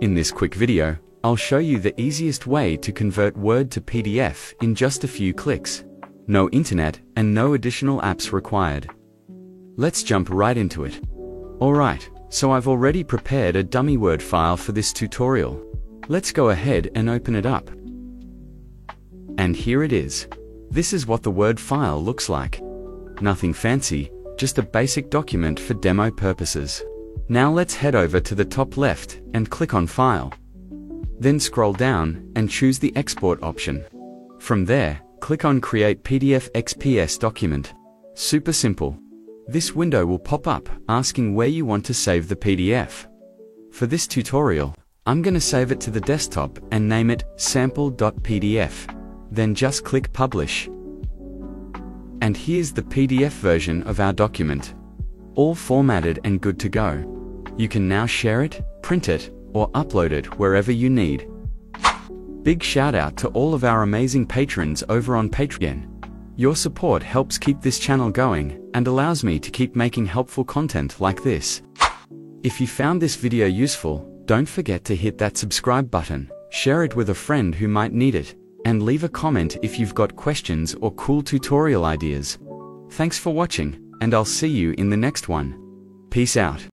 In this quick video, I'll show you the easiest way to convert Word to PDF in just a few clicks. No internet and no additional apps required. Let's jump right into it. Alright, so I've already prepared a dummy Word file for this tutorial. Let's go ahead and open it up. And here it is. This is what the Word file looks like. Nothing fancy, just a basic document for demo purposes. Now let's head over to the top left and click on File. Then scroll down and choose the Export option. From there, click on Create PDF XPS document. Super simple. This window will pop up asking where you want to save the PDF. For this tutorial, I'm going to save it to the desktop and name it sample.pdf. Then just click Publish. And here's the PDF version of our document. All formatted and good to go. You can now share it, print it, or upload it wherever you need. Big shout out to all of our amazing patrons over on Patreon. Your support helps keep this channel going and allows me to keep making helpful content like this. If you found this video useful, don't forget to hit that subscribe button, share it with a friend who might need it, and leave a comment if you've got questions or cool tutorial ideas. Thanks for watching, and I'll see you in the next one. Peace out.